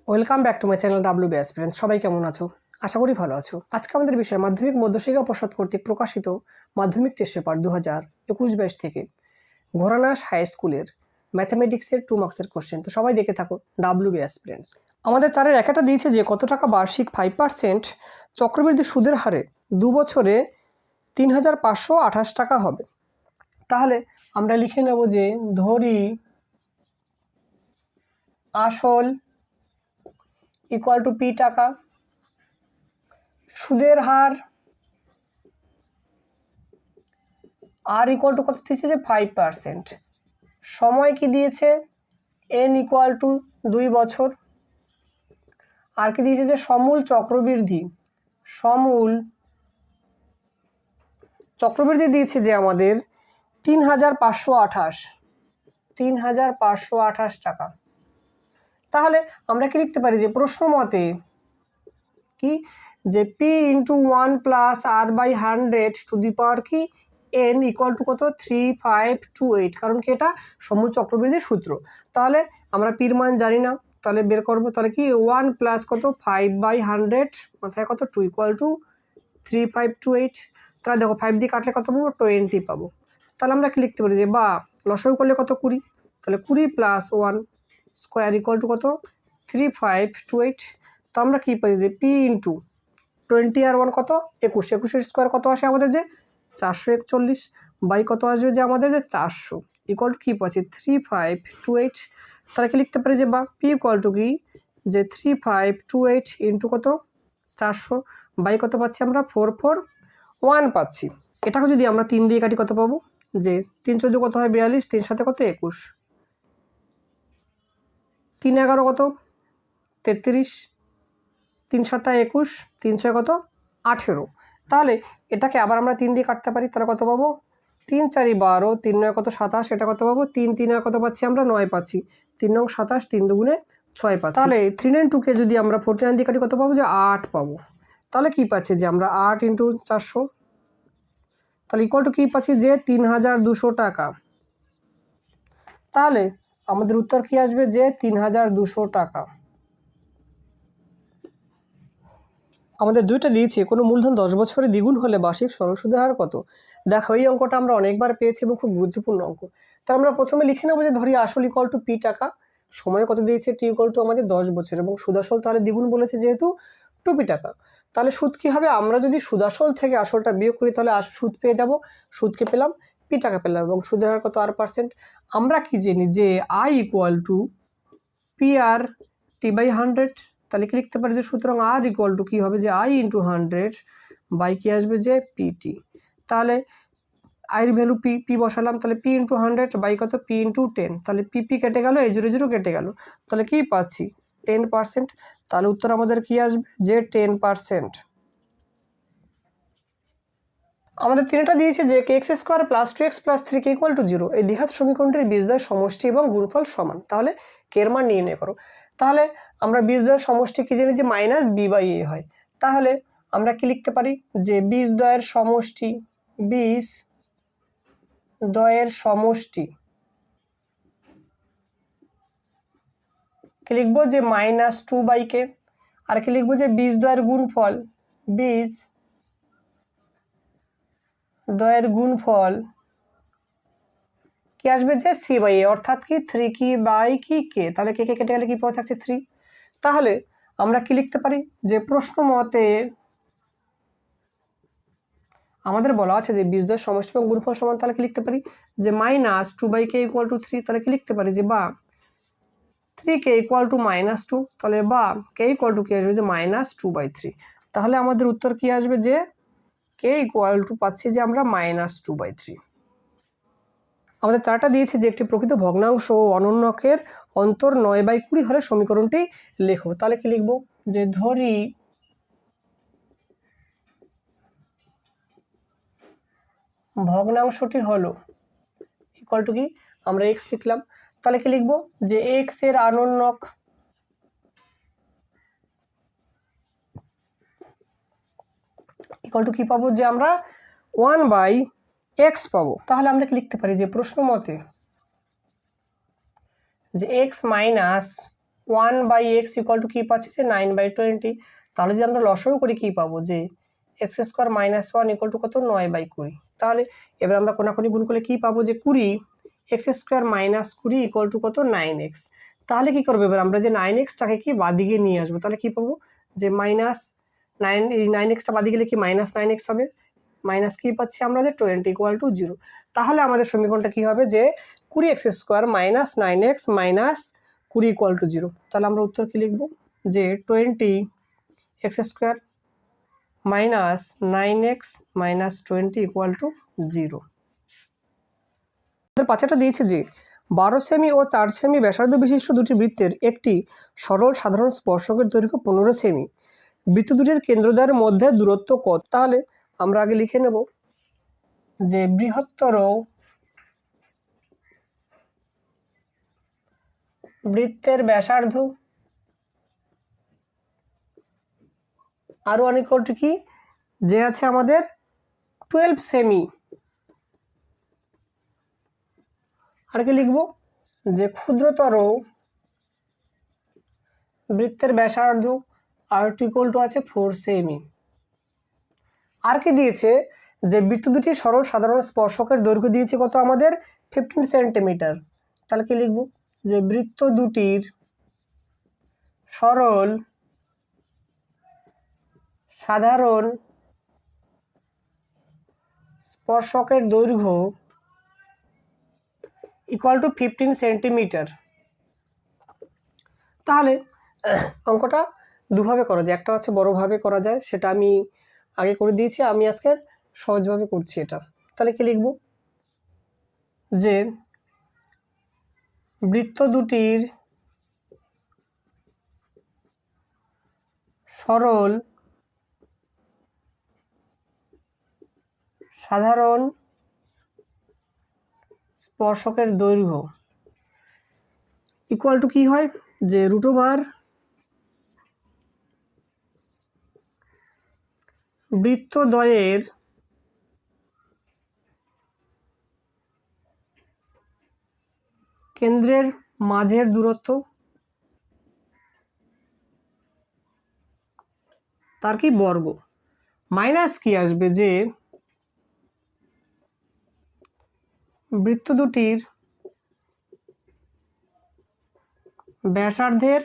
Welcome back to my channel WB aspirants. সবাই কেমন আছো? আশা করি ভালো আছো। আজকে আমাদের বিষয় মাধ্যমিক মধ্যশিক্ষা পর্ষদ কর্তৃক প্রকাশিত মাধ্যমিক টেস্ট পেপার 2021-22 থেকে ঘোড়ানাশ হাই স্কুলের ম্যাথামেটিক্সের 2 মার্কসের কোশ্চেন। তো সবাই দেখে থাকো ডাব্লিউবি অ্যাসপিরেন্টস। আমাদের চারের একটা দিয়েছে যে কত টাকা বার্ষিক 5% চক্রবৃদ্ধি সুদের হারে 2 বছরে 3,528 টাকা হবে। তাহলে আমরা লিখে নেব যে ধরি আসল ইকুয়াল টু পি টাকা, সুদের হার আর ইকুয়াল টু কত দিয়েছে যে 5%, সময় কি দিয়েছে এন ইকুয়াল টু 2 বছর, আর কি দিয়েছে যে সমূল চক্রবৃদ্ধি দিয়েছে যে আমাদের 3,528 টাকা। তাহলে আমরা কি লিখতে পারি যে প্রশ্ন মতে কি যে P into 1 plus R by 100 to the power কি এন ইকুয়াল টু কত 3528, কারণ কি এটা সমূল চক্রবৃদ্ধির সূত্র। তাহলে আমরা পির মান জানি না, তাহলে বের করবো। তাহলে কি 1 প্লাস কত 5/100 মাথায় কত 2 ইকুয়াল টু 3528। তাহলে দেখো 5 দিয়ে কাটলে কত পাবো 20 পাবো। তাহলে আমরা কি লিখতে পারি যে বা লসাগু করলে কত 20, তাহলে 20 প্লাস 1 স্কোয়ার ইকুয়াল টু কত 3528। তো আমরা কি পাই যে পি ইন্টু 20 আর 1 কত 21, 21 স্কোয়ার কত আসে আমাদের যে 441 বাই কত আসবে যে আমাদের যে 400 ইকুয়াল টু কি পাচ্ছি 3528। তাহলে কি লিখতে পারি যে বা পি ইকুয়াল টু কি যে 3528 ইন্টু কত 400 বাই কত পাচ্ছি আমরা 441 পাচ্ছি। এটাকে যদি আমরা 3 দিয়ে কাটি কত পাবো যে 3 14 কত হয় 42, 3 সাথে কত 21, 3 11 কত 33, 3 7 21, 3 6 কত 18। তাহলে এটাকে আবার আমরা 3 দিয়ে কাটতে পারি, তাহলে কত পাবো 3 4 12, 3 9 কত 27, এটা কত পাবো 3 3 কত পাচ্ছি আমরা 9 পাচ্ছি, 3 9 27, 3 2 6 পাচ্ছি। তাহলে 392 কে যদি আমরা 49 দিয়ে কাটি কত পাবো যে 8 পাবো। তাহলে কি পাচ্ছি যে আমরা 8 ইন্টু 400, তাহলে ইকুয়াল টু কি পাচ্ছি যে 3,200 টাকা। তাহলে আমাদের উত্তর কি আসবে যে 3,200 টাকা। আমাদের দুইটা দিয়েছে কোনো মূলধন 10 বছরে দ্বিগুণ হলে বার্ষিক সরল সুদের হার কত। দেখো এই অঙ্কটা আমরা অনেকবার পেয়েছি এবং খুব গুরুত্বপূর্ণ অঙ্ক। তার আমরা প্রথমে লিখে নেবো যে ধরি আসল ইকুয়াল টু পি টাকা, সময় কত দিয়েছে টি ইকুয়াল টু আমাদের 10 বছর এবং সুদাসল তাহলে দ্বিগুণ বলেছে যেহেতু 2p টাকা। তাহলে সুদ কি হবে, আমরা যদি সুদাসল থেকে আসলটা বিয়োগ করি তাহলে সুদ পেয়ে যাব, সুদকে পেলাম পি টাকা পেলাম এবং সুদের হার কত r%। আমরা কি জানি যে I equal to P R T by 100। তাহলে কি লিখতে পারি যে সুতরাং আর ইকুয়াল টু কি হবে যে আই ইন্টু 100 বাই কি আসবে যে পিটি। তাহলে আইয়ের ভ্যালু পি বসালাম, তাহলে পি ইন্টু 100 বাই কত পি ইন্টু 10, তাহলে পি কেটে গেল, এই 0 0 কেটে গেল, তাহলে কি পাচ্ছি 10%। তাহলে উত্তর আমাদের কি আসবে যে 10%। আমাদের তিনটা দিয়েছে যে K X square plus 2x plus 3k equal to 0, এই দ্বিঘাত সমীকরণটির বীজদ্বয়ের সমষ্টি এবং গুণফল সমান। তাহলে কে এর মান নির্ণয় করো। তাহলে আমরা বীজদ্বয়ের সমষ্টি কি জানি যে মাইনাস বি বাই এ হয়। তাহলে আমরা কি লিখতে পারি যে বীজদ্বয়ের সমষ্টি কি লিখবো যে মাইনাস 2 বাই কে, আর কি লিখবো যে বীজদ্বয়ের গুণফল কি আসবে যে সি বাই এ, অর্থাৎ কি 3 কি বাই কি কে। তাহলে কে কে কেটে গেলে কি পড়ে থাকছে 3। তাহলে আমরা কি লিখতে পারি যে প্রশ্ন মতে আমাদের বলা আছে যে বীজদ্বয়ের সমষ্টি এবং গুণফল সমান। তাহলে কি লিখতে পারি যে minus 2 by K equal to 3। তাহলে কি লিখতে পারি যে বা 3k ইকুয়াল টু মাইনাস 2, তাহলে বা কে ইকুয়াল টু কি আসবে যে মাইনাস 2/3। তাহলে আমাদের উত্তর কি আসবে যে কে ইকুয়াল টু পাচ্ছি যে আমরা মাইনাস 2/3। আমাদের চারটা দিয়েছে যে একটি প্রকৃত ভগ্নাংশ ও অনন্যকের অন্তর 9/20 হলে সমীকরণটি লেখো। তাহলে কি লিখবো যে ধরি ভগ্নাংশটি হলো ইকুয়াল টু কি আমরা x লিখলাম। তাহলে কি লিখবো যে x এর আনন্যক ইকুয়াল টু কি পাবো যে আমরা 1/x পাবো। তাহলে আমরা কি লিখতে পারি যে প্রশ্ন মতে যে x minus 1/x equal to কী পাচ্ছি যে 9/20। তাহলে যদি আমরা লসাগু করি কী পাবো যে x square minus 1 equal to কত 9/20। তাহলে এবার আমরা কোনাকুনি গুণ করলে কী পাবো যে 20 x square minus 20 equal to কত 9x। তাহলে কী করবো এবার আমরা যে 9xটাকে কি বাদিকে নিয়ে আসবো, তাহলে কী পাবো যে -9, এই 9xটা বাদিকে গেলে কি -9x হবে, মাইনাস কী পাচ্ছি আমরা যে 20 ইকুয়াল টু 0। তাহলে আমাদের সমীকরণটা কী হবে যে 20x square minus 9x minus 20 equal to 0। তাহলে আমরা উত্তর কী লিখব যে 20x square minus 9x minus 20 equal to 0। আমাদের পাঁচটা দিয়েছে যে 12 সেমি ও 4 সেমি ব্যাসার্ধ বিশিষ্ট দুটি বৃত্তের একটি সরল সাধারণ স্পর্শকের দৈর্ঘ্য 15 সেমি, বৃত্ত দুটির কেন্দ্রদ্বয়ের মধ্যে দূরত্ব কত। তাহলে আমরা আগে লিখে নেব যে বৃহত্তর বৃত্তের ব্যাসার্ধ আরও অনেক কি যে আছে আমাদের 12 সেমি, আর কি লিখব যে ক্ষুদ্রতর বৃত্তের ব্যাসার্ধ আর ইকুয়াল টু আছে 4 সেমি। আর কি দিয়েছে যে বৃত্ত দুটির সরল সাধারণ স্পর্শকের দৈর্ঘ্য দিয়েছে কত আমাদের 15 সেন্টিমিটার। তাহলে কি লিখব যে বৃত্ত দুটির সরল সাধারণ স্পর্শকের দৈর্ঘ্য ইকুয়াল টু 15 সেন্টিমিটার। তাহলে অঙ্কটা দুভাবে করা যায়, একটা হচ্ছে বড়োভাবে করা যায়, সেটা আমি আগে করে দিয়েছি, আমি আজকে সহজভাবে করছি এটা। তাহলে কি লিখব যে বৃত্ত দুটির সরল সাধারণ স্পর্শকের দৈর্ঘ্য ইকুয়াল টু কী হয় যে √, বৃত্তদ্বয়ের কেন্দ্রের মাঝের দূরত্ব তার কি বর্গ, মাইনাস কি আসবে যে বৃত্ত দুটির ব্যাসার্ধের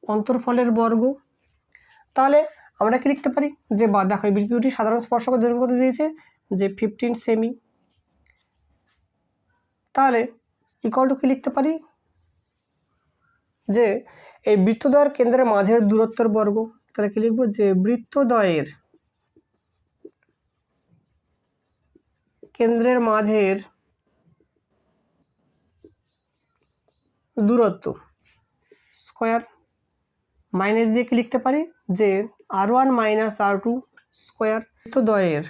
অন্তর্ফলের বর্গ। তাহলে আমরা কি লিখতে পারি যে দেখো বৃত্ত দুটি সাধারণ স্পর্শকের দৈর্ঘ্য কত দিয়েছে যে 15 সেমি। তাহলে ইকুয়াল টু কি লিখতে পারি যে এই বৃত্তদ্বয়ের কেন্দ্রের মাঝের দূরত্বের বর্গ। তাহলে কি লিখব যে বৃত্তদ্বয়ের কেন্দ্রের মাঝের দূরত্ব স্কোয়ার, মাইনাস দিয়ে কি লিখতে পারি যে r1 মাইনাস r2 স্কোয়ার। বৃত্তদ্বয়ের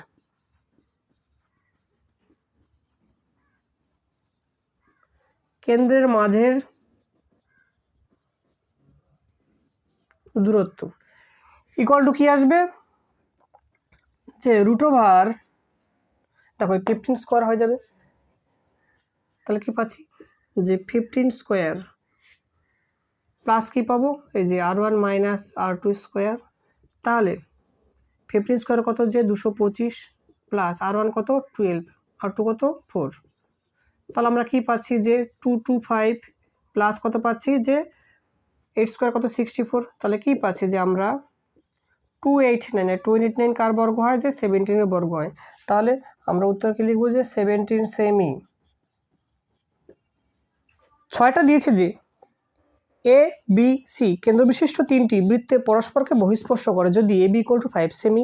কেন্দ্রের মাঝের দূরত্ব ইকুয়াল টু কি আসবে যে √, দেখো 15 স্কোয়ার হয়ে যাবে। তাহলে কি পাচ্ছি যে 15 স্কোয়ার প্লাস কি পাবো এই যে r1 মাইনাস r2 স্কোয়ার। তাহলে 15 স্কোয়ার কত যে 225 প্লাস r1 কত 12, r2 কত 4। তাহলে আমরা কি পাচ্ছি যে 225 প্লাস কত পাচ্ছি যে 8 স্কোয়ার কত 64। তাহলে কি পাচ্ছি যে আমরা 289 কার বর্গ হয় যে 17 এর বর্গ হয়। তাহলে আমরা উত্তর কি লিখব যে 17 সেমি। 6টা দিয়েছে যে এ বি সি কেন্দ্রবিশিষ্ট তিনটি বৃত্তে পরস্পরকে বহিঃস্পর্শ করে যদি এ বি ইকুয়াল টু 5 সেমি,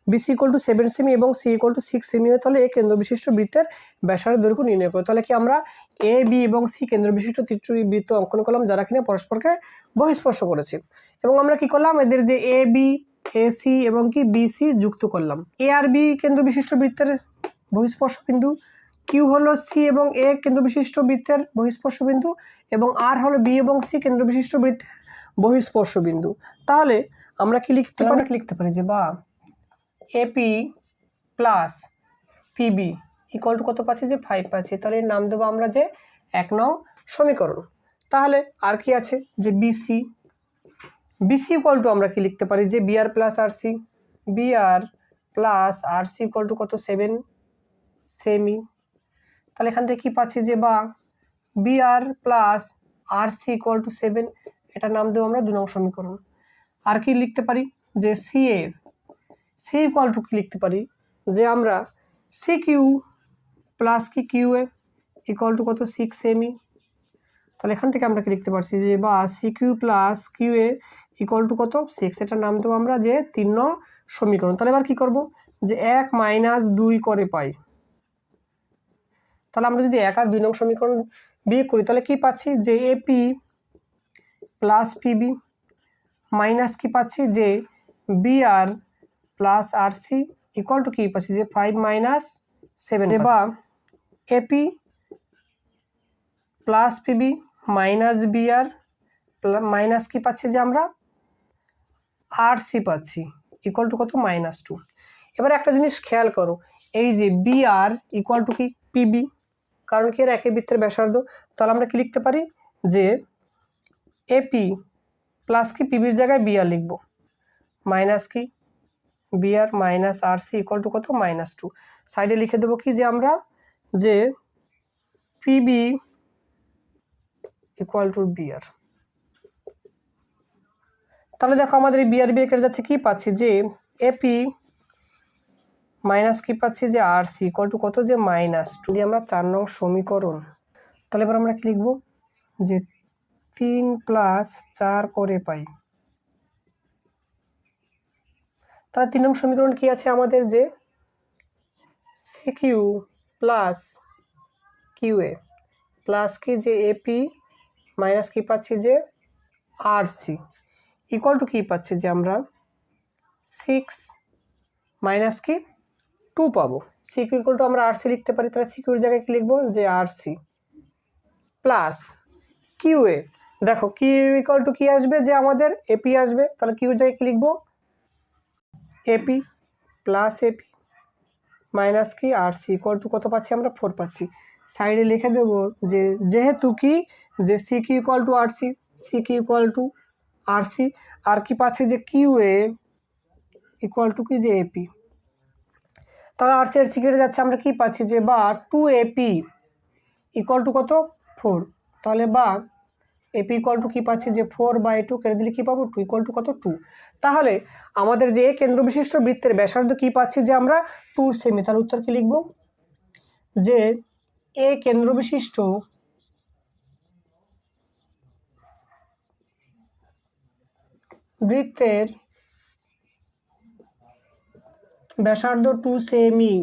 বিসি ইকুয়াল টু 7 সেমি এবং সি ইকুয়াল টু 6 সেমি হয়, তাহলে এই কেন্দ্রবিশিষ্ট বৃত্তের ব্যাসার্ধ দৈর্ঘ্য নির্ণয় করে। তাহলে কি আমরা এ বি এবং সি কেন্দ্রবিশিষ্ট তিনটি বৃত্ত অঙ্কন করলাম যারা কিনা পরস্পরকে বহিঃস্পর্শ করেছে, এবং আমরা কি করলাম এদের যে এ বি এ সি এবং কি বি সি যুক্ত করলাম। এ আর বি কেন্দ্রবিশিষ্ট বৃত্তের বহিঃস্পর্শ বিন্দু, কিউ হলো সি এবং এ কেন্দ্রবিশিষ্ট বৃত্তের বহিঃস্পর্শ বিন্দু, এবং আর হলো বি এবং সি কেন্দ্রবিশিষ্ট বৃত্তের বহিঃস্পর্শ বিন্দু। তাহলে আমরা কি লিখতে পারি যে বা AP plus PB equal to কত পাচ্ছি যে 5 পাচ্ছি। তাহলে নাম দেবো আমরা যে 1 নং সমীকরণ। তাহলে আর কি আছে যে বিসি, বিসি ইকুয়াল টু আমরা কি লিখতে পারি যে BR plus RC, BR plus RC equal to কত 7 সেমি। তাহলে এখান থেকে কি পাচ্ছি যে বা BR plus RC equal to 7, এটার নাম দেবো আমরা 2 নং সমীকরণ। আর কি লিখতে পারি যে সিএ, সি ইকুয়াল টু কি লিখতে পারি যে আমরা সি কিউ প্লাস কি কিউ এ ইকুয়াল টু কত 6 সেমি। তাহলে এখান থেকে আমরা কি লিখতে পারছি যে বা C Q plus Q A equal to কত 6, এটার নাম দেবো আমরা যে 3 নং সমীকরণ। তাহলে এবার কি করব যে 1 মাইনাস 2 করে পাই। তাহলে আমরা যদি 1 আর 2 নং সমীকরণ বিয়োগ করি তাহলে কি পাচ্ছি যে এপি প্লাস পিবি মাইনাস কি পাচ্ছি যে BR plus RC equal to কি পাচ্ছি যে 5 মাইনাস 7, বা AP plus PB minus BR minus কি পাচ্ছি যে আমরা আরসি পাচ্ছি ইকুয়াল টু কত -2। এবার একটা জিনিস খেয়াল করো, এই যে বিআর ইকুয়াল টু কি পিবি, কারণ কি এর একই বৃত্তের ব্যাসার্ধ। তাহলে আমরা কি লিখতে পারি যে এপি প্লাস কি পিবির জায়গায় বিআর লিখবো, মাইনাস কি BR minus RC equal to কত -2। সাইডে লিখে দেবো কি যে আমরা যে পিবি ইকুয়াল টু বিআর। তাহলে দেখো আমাদের এই বিআর বিআর কেটে যাচ্ছে, কি পাচ্ছি যে এপি মাইনাস কি পাচ্ছি যে আরসি ইকুয়াল টু কত যে -2 দিয়ে আমরা 4 নং সমীকরণ। তাহলে এবার আমরা কি লিখব যে 3 প্লাস 4 করে পাই। তাহলে 3 নং সমীকরণ কি আছে আমাদের যে সিকিউ প্লাস কিউএ প্লাস কি যে এপি মাইনাস কি পাচ্ছি যে আরসি ইকুয়াল টু কি পাচ্ছি যে আমরা 6 মাইনাস কি 2 পাবো। সিকিউ ইকুয়াল টু আমরা আরসি লিখতে পারি, তাহলে সিকিউর জায়গায় কি লিখবো যে আরসি প্লাস কিউএ। দেখো কিউ ইকুয়াল টু কি আসবে যে আমাদের এপি আসবে, তাহলে কিউর জায়গায় কি লিখবো এপি প্লাস এপি মাইনাস কি আরসি ইকুয়াল টু কত পাচ্ছি আমরা 4 পাচ্ছি। সাইডে লিখে দেবো যে যেহেতু কি যে CQ equal to RC, CQ equal to RC আর কি পাচ্ছি যে কিউএ ইকুয়াল টু কি যে এপি। তাহলে আরসি আর সি কেটে যাচ্ছে, আমরা কি পাচ্ছি যে বা 2AP ইকুয়াল টু কত 4। তাহলে বা এপি ইকুয়াল টু কি পাচ্ছি যে 4/2 কেটে দিলে কি পাবো 2 ইকুয়াল টু কত 2। তাহলে আমাদের যে কেন্দ্র বিশিষ্ট বৃত্তের ব্যাসার্ধ কি পাচ্ছি যে আমরা 2 সেমি। তার উত্তর কি লিখব যে এ কেন্দ্র বিশিষ্ট বৃত্তের ব্যাসার্ধ 2 সেমি।